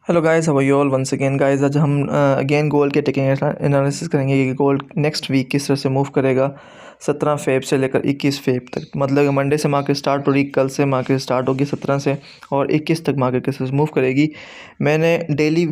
Hello guys, how are you all once again guys. आज हम again gold के technical analysis करेंगे कि गोल्ड नेक्स्ट वीक किस तरह से मूव करेगा 17 फेब से लेकर 21 फेब तक। मतलब मंडे से मार्केट स्टार्ट हो रही, कल से मार्केट स्टार्ट होगी 17 से और 21 तक मार्केट किस तरह से मूव करेगी। मैंने डेली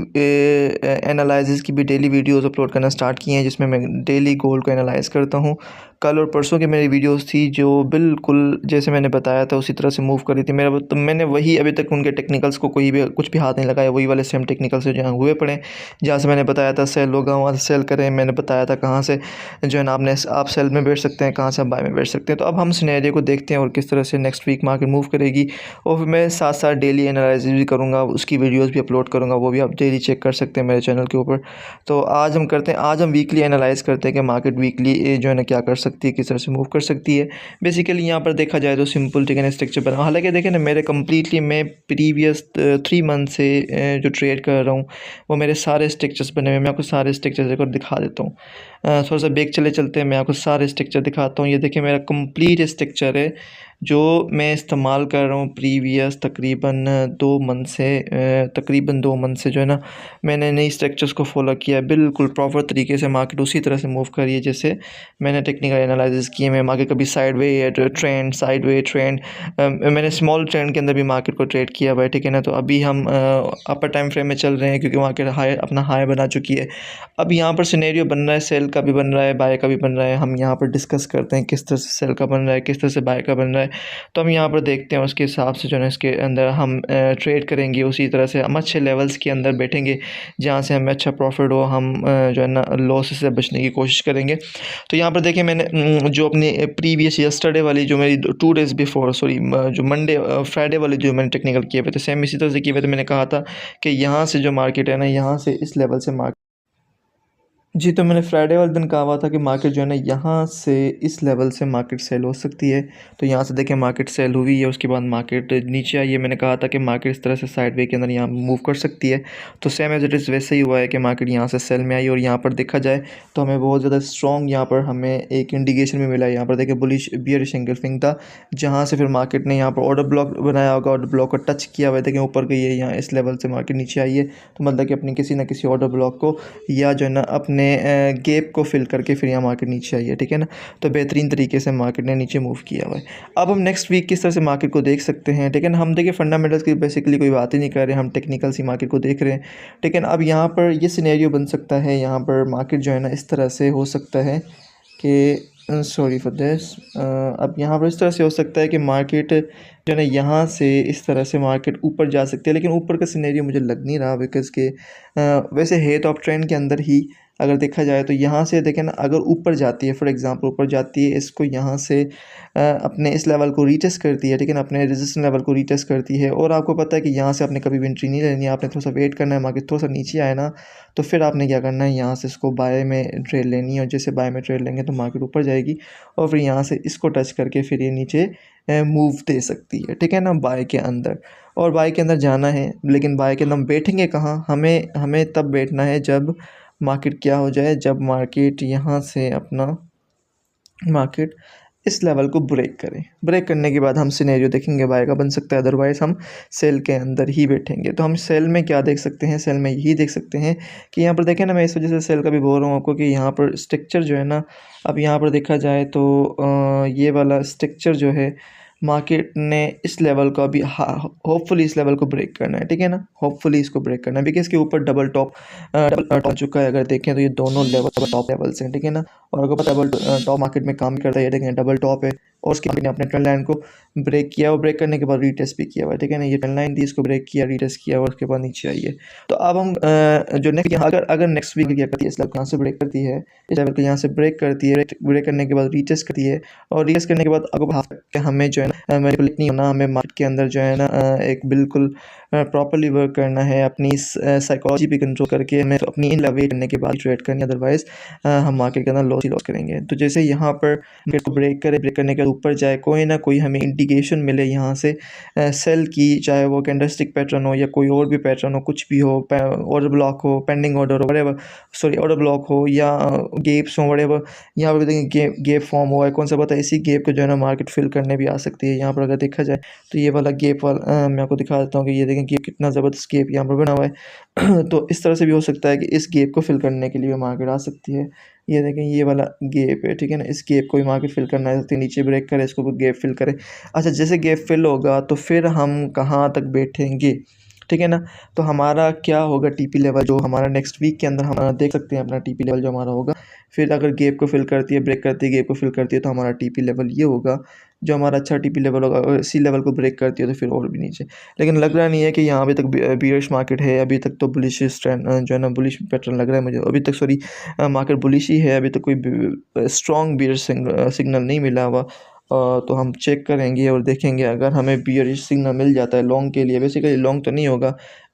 एनालिसिस की भी डेली वीडियोस अपलोड करना स्टार्ट किए हैं, जिसमें मैं डेली गोल्ड को एनालाइज करता हूँ। कल और परसों की मेरी वीडियोस थी जो बिल्कुल जैसे मैंने बताया था उसी तरह से मूव करी थी मेरा, तो मैंने वही अभी तक उनके टेक्निकल्स को कोई भी कुछ भी हाथ नहीं लगाया, वही वाले सेम टेक्निकल से जहाँ हुए पड़े, जहाँ से मैंने बताया था सेल होगा वहाँ से सेल करें। मैंने बताया था कहाँ से जो है ना आप सेल में बैठ सकते हैं, कहाँ से आप बाय में बैठ सकते हैं। तो अब हम सिनेरियो को देखते हैं और किस तरह से नेक्स्ट वीक मार्केट मूव करेगी, और फिर मैं साथ साथ डेली एनालिसिस भी करूँगा, उसकी वीडियोज़ भी अपलोड करूँगा, वो भी आप डेली चेक कर सकते हैं मेरे चैनल के ऊपर। तो आज हम करते हैं, आज हम वीकली एनालाइज करते हैं कि मार्केट वीकली जो है ना क्या कर सकती है, किस तरह से मूव कर सकती है। बेसिकली यहाँ पर देखा जाए तो सिंपल टिकन स्ट्रक्चर बना, हालांकि देखें ना मेरे कम्प्लीटली मैं प्रीवियस 3 मंथ से जो ट्रेड कर रहा हूँ वो मेरे सारे स्ट्रक्चर्स बने हुए हैं। मैं आपको सारे स्ट्रक्चर्स एक बार दिखा देता हूँ। थोड़ा सा बैक चलते हैं, मैं आपको सारे स्ट्रक्चर दिखाता हूँ। ये देखिए मेरा कंप्लीट स्ट्रक्चर है जो मैं इस्तेमाल कर रहा हूँ प्रीवियस तकरीबन 2 मंथ से जो है ना मैंने नई स्ट्रक्चर्स को फॉलो किया है। बिल्कुल प्रॉपर तरीके से मार्केट उसी तरह से मूव करी है जैसे मैंने टेक्निकल एनालिसिस किए। मैं मार्केट कभी साइडवे ट्रेंड मैंने स्मॉल ट्रेंड के अंदर भी मार्केट को ट्रेड किया हुआ है, ठीक है ना। तो अभी हम अपर टाइम फ्रेम में चल रहे हैं क्योंकि मार्केट हाई अपना हाई बना चुकी है। अब यहाँ पर सिनेरियो बन रहा है, सेल का भी बन रहा है, बाय का भी बन रहा है। हम यहाँ पर डिस्कस करते हैं किस तरह से सेल का बन रहा है, किस तरह से बाय का बन रहा है। तो हम यहाँ पर देखते हैं, उसके हिसाब से जो है इसके अंदर हम ट्रेड करेंगे। उसी तरह से हम अच्छे लेवल्स के अंदर बैठेंगे जहाँ से हमें अच्छा प्रॉफिट हो, हम जो है ना लॉस से बचने की कोशिश करेंगे। तो यहाँ पर देखिए मैंने जो अपनी प्रीवियस यस्टरडे वाली जो मेरी 2 डेज़ बिफोर जो मंडे फ्राइडे वाली जो मैंने टेक्निकल किए हुए थे, सेम इसी तरह से किए हुए थे। मैंने कहा था कि यहाँ से जो मार्केट है ना, यहाँ से इस लेवल से मार्केट जी, तो मैंने फ्राइडे वाले दिन कहा हुआ था कि मार्केट जो है ना यहाँ से इस लेवल से मार्केट सेल हो सकती है। तो यहाँ से देखें मार्केट सेल हुई है, उसके बाद मार्केट नीचे आई है। मैंने कहा था कि मार्केट इस तरह से साइडवे के अंदर यहाँ मूव कर सकती है। तो सेम एज इट इज़ वैसे ही हुआ है कि मार्केट यहाँ से सेल में आई, और यहाँ पर देखा जाए तो हमें बहुत ज़्यादा स्ट्रॉन्ग यहाँ पर हमें एक इंडिकेशन भी मिला है। यहाँ पर देखिए बुलिश बियरिश एंगल्फिंग था, जहाँ से फिर मार्केट ने यहाँ पर ऑर्डर ब्लॉक बनाया होगा, ऑर्डर ब्लॉक को टच किया हुआ है। देखें ऊपर गई है, यहाँ इस लेवल से मार्केट नीचे आई है। तो मतलब कि अपनी किसी ना किसी ऑर्डर ब्लॉक को या जो है ना अपने गैप को फिल करके फिर यहाँ मार्केट नीचे आई है, ठीक है ना। तो बेहतरीन तरीके से मार्केट ने नीचे मूव किया हुआ है। अब हम नेक्स्ट वीक किस तरह से मार्केट को देख सकते हैं, ठीक है ना। हम देखिए फंडामेंटल्स की बेसिकली कोई बात ही नहीं कर रहे हैं, हम टेक्निकल सी मार्केट को देख रहे हैं, ठीक है ना। अब यहाँ पर ये सिनेरियो बन सकता है, यहाँ पर मार्केट जो है ना इस तरह से हो सकता है कि सॉरी फॉर दिस, अब यहाँ पर इस तरह से हो सकता है कि मार्केट जो है ना यहाँ से इस तरह से मार्केट ऊपर जा सकती है, लेकिन ऊपर का सिनेरियो मुझे लग नहीं रहा, बिकॉज़ के वैसे है तो आप ट्रेंड के अंदर ही अगर देखा जाए तो यहाँ से देखें ना, अगर ऊपर जाती है, फॉर एग्जांपल ऊपर जाती है, इसको यहाँ से अपने इस लेवल को रीटेस्ट करती है, ठीक है ना, अपने रेजिस्टेंस लेवल को रीटेस्ट करती है। और आपको पता है कि यहाँ से आपने कभी भी एंट्री नहीं लेनी है, आपने थोड़ा सा वेट करना है, मार्केट थोड़ा सा नीचे आए ना तो फिर आपने क्या करना है, यहाँ से इसको बाय में ट्रेड लेनी है। और जैसे बाय में ट्रेड लेंगे तो मार्केट ऊपर जाएगी और फिर यहाँ से इसको टच करके फिर ये नीचे मूव दे सकती है, ठीक है ना, बाय के अंदर। और बाय के अंदर जाना है, लेकिन बाय के अंदर हम बैठेंगे कहाँ, हमें हमें तब बैठना है जब मार्केट क्या हो जाए, जब मार्केट यहाँ से अपना मार्केट इस लेवल को ब्रेक करें। ब्रेक करने के बाद हम सिनेरियो देखेंगे बाय का बन सकता है, अदरवाइज़ हम सेल के अंदर ही बैठेंगे। तो हम सेल में क्या देख सकते हैं, सेल में यही देख सकते हैं कि यहाँ पर देखें ना, मैं इस वजह से सेल का भी बोल रहा हूँ आपको कि यहाँ पर स्ट्रक्चर जो है ना, अब यहाँ पर देखा जाए तो ये वाला स्ट्रक्चर जो है मार्केट ने इस लेवल को अभी होपफुली इस लेवल को ब्रेक करना है, ठीक है ना, होपफुली इसको ब्रेक करना है। बिकॉज इसके ऊपर डबल टॉप आ चुका है। अगर देखें तो ये दोनों लेवल टॉप लेवल्स हैं, ठीक है ना। और अगर पता डबल टॉप मार्केट में काम करता है, देखें डबल टॉप है और उसके बाद अपने ट्रेंड लाइन को ब्रेक किया, और ब्रेक करने के बाद रीटेस्ट भी किया हुआ है, ठीक है ना। ये ट्रेंड लाइन थी, इसको ब्रेक किया, रीटेस्ट किया और उसके बाद नीचे आई है। तो अब हम जो नेक्स्ट अगर नेक्स्ट वीक क्या करती है, इस लेवल को यहाँ से ब्रेक करती है, इस लेवल को यहाँ से ब्रेक करती है, ब्रेक करने के बाद रीटेस्ट करती है, और रीटेस्ट करने के बाद अगर हमें जो है ना मैनिपुलेट नहीं होना, हमें मार्केट के अंदर जो है ना एक बिल्कुल प्रॉपर्ली वर्क करना है, अपनी साइकोलॉजी पे कंट्रोल करके हमें तो अपनी इन वेट करने के बाद ट्रेड करनी है, अदरवाइज हम मार्केट के अंदर लॉस ही लॉस करेंगे। तो जैसे यहाँ पर मार्केट को ब्रेक करे, ब्रेक करने के बाद ऊपर जाए, कोई ना कोई हमें इंडिकेशन मिले यहाँ से सेल की, चाहे वो कैंडलस्टिक पैटर्न हो या कोई और भी पैटर्न हो, कुछ भी हो, ऑर्डर ब्लॉक हो, पेंडिंग ऑर्डर हो, वरेवर, सॉरी ऑर्डर ब्लॉक हो या गेप्स हो, वरेवर। यहाँ पर देखिए गेप फॉर्म हुआ है, कौन सा पता है, इसी गेप को जो है ना मार्केट फिल करने भी आ सकती है। यहाँ पर अगर देखा जाए तो ये वाला गेप वाला मैं आपको दिखा देता हूँ कि ये देखें गेप, कितना ज़बरदस्त गेप यहाँ पर बना हुआ है। तो इस तरह से भी हो सकता है कि इस गेप को फिल करने के लिए भी मार्केट आ सकती है। ये देखें ये वाला गेप है, ठीक है ना, इस गेप को भी मार्केट फिल करना है, सकती है नीचे ब्रेक करे, इसको गेप फिल करे। अच्छा, जैसे गेप फिल होगा तो फिर हम कहाँ तक बैठेंगे, ठीक है ना। तो हमारा क्या होगा टीपी लेवल, जो हमारा नेक्स्ट वीक के अंदर हम देख सकते हैं अपना टीपी लेवल जो हमारा होगा। फिर अगर गेप को फिल करती है, ब्रेक करती है, गेप को फिल करती है, तो हमारा टीपी लेवल ये होगा जो हमारा अच्छा टीपी लेवल होगा। और इसी लेवल को ब्रेक करती है तो फिर और भी नीचे। लेकिन लग रहा नहीं है कि यहाँ अभी तक बियरिश मार्केट है, अभी तक तो बुलिश ट्रेंड जो है ना, बुलिश पैटर्न लग रहा है मुझे अभी तक। सॉरी, मार्केट बुलिश ही है, अभी तक कोई स्ट्रॉन्ग बियरिश सिग्नल नहीं मिला हुआ। तो हम चेक करेंगे और देखेंगे, अगर हमें बियरिश सिग्नल मिल जाता है लॉन्ग के लिए, बेसिकली लॉन्ग तो नहीं होगा,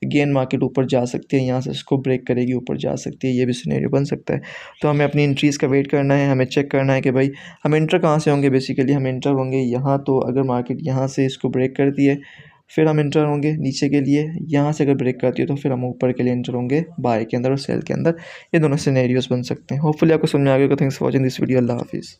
अगेन मार्केट ऊपर जा सकती है, यहाँ से इसको ब्रेक करेगी, ऊपर जा सकती है, ये भी सिनेरियो बन सकता है। तो हमें अपनी एंट्रीज़ का वेट करना है, हमें चेक करना है कि भाई हम एंटर कहाँ से होंगे। बेसिकली हम एंटर होंगे यहाँ, तो अगर मार्केट यहाँ से इसको ब्रेक करती है फिर हम एंटर होंगे नीचे के लिए, यहाँ से अगर ब्रेक करती है तो फिर हम ऊपर के लिए एंटर होंगे बाय के अंदर और सेल के अंदर। ये दोनों सिनेरियोस बन सकते हैं। होपफुली आपको समझ में आ गया। Thanks for watching this video. अल्लाह हाफिज़।